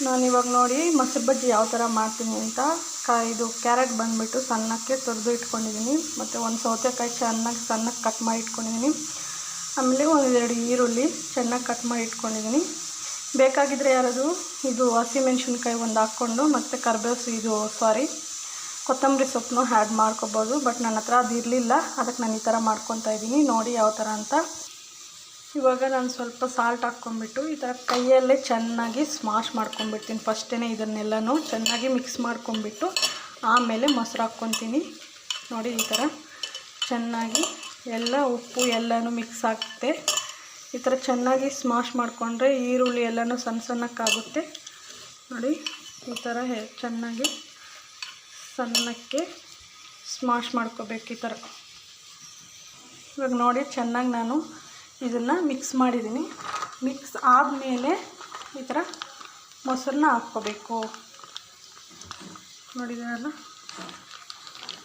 ನಾನು ಇವಾಗ ನೋಡಿ ಮೊಸರು ಬಜ್ಜಿ ಯಾವ ಥರ ಮಾಡ್ತೀನಿ ಅಂತ ಇದು ಕ್ಯಾರೆಟ್ ಬಂದುಬಿಟ್ಟು ಸಣ್ಣಕ್ಕೆ ತುರಿದು ಇಟ್ಕೊಂಡಿದ್ದೀನಿ, ಮತ್ತು ಒಂದು ಸೌತೆಕಾಯಿ ಸಣ್ಣಕ್ಕೆ ಕಟ್ ಮಾಡಿ ಇಟ್ಕೊಂಡಿದ್ದೀನಿ. ಆಮೇಲೆ ಒಂದೆರಡು ಈರುಳ್ಳಿ ಚೆನ್ನಾಗಿ ಕಟ್ ಮಾಡಿ ಇಟ್ಕೊಂಡಿದ್ದೀನಿ. ಬೇಕಾಗಿದ್ದರೆ ಯಾರಾದರೂ ಇದು ಹಸಿಮೆಣ್ಸಿನ್ಕಾಯಿ ಒಂದು ಹಾಕ್ಕೊಂಡು ಮತ್ತು ಕೊತ್ತಂಬರಿ ಸೊಪ್ಪನ್ನು ಆ್ಯಡ್ ಮಾಡ್ಕೊಬೋದು. ಬಟ್ ನನ್ನ ಹತ್ರ ಅದು ಇರಲಿಲ್ಲ, ಅದಕ್ಕೆ ನಾನು ಈ ಥರ ಮಾಡ್ಕೊತಾ ಇದ್ದೀನಿ. ನೋಡಿ ಯಾವ ಥರ ಅಂತ. ಇವಾಗ ನಾನು ಸ್ವಲ್ಪ ಸಾಲ್ಟ್ ಹಾಕ್ಕೊಂಡ್ಬಿಟ್ಟು ಈ ಥರ ಕೈಯಲ್ಲೇ ಚೆನ್ನಾಗಿ ಸ್ಮಾಶ್ ಮಾಡ್ಕೊಂಡ್ಬಿಡ್ತೀನಿ. ಫಸ್ಟೇ ಇದನ್ನೆಲ್ಲನೂ ಚೆನ್ನಾಗಿ ಮಿಕ್ಸ್ ಮಾಡ್ಕೊಂಡ್ಬಿಟ್ಟು ಆಮೇಲೆ ಮೊಸರು ಹಾಕ್ಕೊತೀನಿ. ನೋಡಿ ಈ ಥರ ಚೆನ್ನಾಗಿ ಎಲ್ಲ ಉಪ್ಪು ಎಲ್ಲನೂ ಮಿಕ್ಸ್ ಆಗುತ್ತೆ. ಈ ಥರ ಚೆನ್ನಾಗಿ ಸ್ಮಾಶ್ ಮಾಡಿಕೊಂಡ್ರೆ ಈರುಳ್ಳಿ ಎಲ್ಲನೂ ಸಣ್ಣಕ್ಕಾಗುತ್ತೆ. ನೋಡಿ ಈ ಥರ ಚೆನ್ನಾಗಿ ಸಣ್ಣಕ್ಕೆ ಸ್ಮಾಶ್ ಮಾಡ್ಕೋಬೇಕು ಈ ಥರ. ಇವಾಗ ನೋಡಿ ಚೆನ್ನಾಗಿ ನಾನು ಇದನ್ನು ಮಿಕ್ಸ್ ಮಾಡಿದ್ದೀನಿ. ಮಿಕ್ಸ್ ಆದಮೇಲೆ ಈ ಥರ ಮೊಸರನ್ನ ಹಾಕ್ಕೋಬೇಕು. ನೋಡಿದ್ದೀರಲ್ಲ,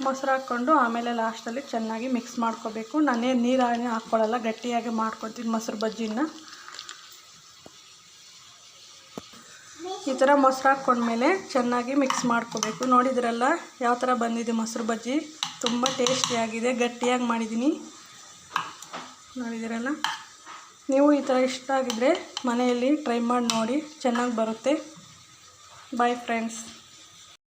ಮೊಸರು ಹಾಕ್ಕೊಂಡು ಆಮೇಲೆ ಲಾಸ್ಟಲ್ಲಿ ಚೆನ್ನಾಗಿ ಮಿಕ್ಸ್ ಮಾಡ್ಕೋಬೇಕು. ನಾನೇನು ನೀರಾಗಿ ಹಾಕ್ಕೊಳ್ಳಲ್ಲ, ಗಟ್ಟಿಯಾಗಿ ಮಾಡ್ಕೊತೀನಿ ಮೊಸರು ಬಜ್ಜಿನ. ಈ ಥರ ಮೊಸರು ಹಾಕ್ಕೊಂಡ್ಮೇಲೆ ಚೆನ್ನಾಗಿ ಮಿಕ್ಸ್ ಮಾಡ್ಕೋಬೇಕು. ನೋಡಿದ್ರಲ್ಲ ಯಾವ ಥರ ಬಂದಿದೆ ಮೊಸರು ಬಜ್ಜಿ, ತುಂಬ ಟೇಸ್ಟಿಯಾಗಿದೆ, ಗಟ್ಟಿಯಾಗಿ ಮಾಡಿದ್ದೀನಿ. ನೋಡಿದ್ದೀರಲ್ಲ, ನೀವು ಈ ಥರ ಇಷ್ಟ ಆಗಿದ್ದರೆ ಮನೆಯಲ್ಲಿ ಟ್ರೈ ಮಾಡಿ ನೋಡಿ, ಚೆನ್ನಾಗಿ ಬರುತ್ತೆ. Bye friends.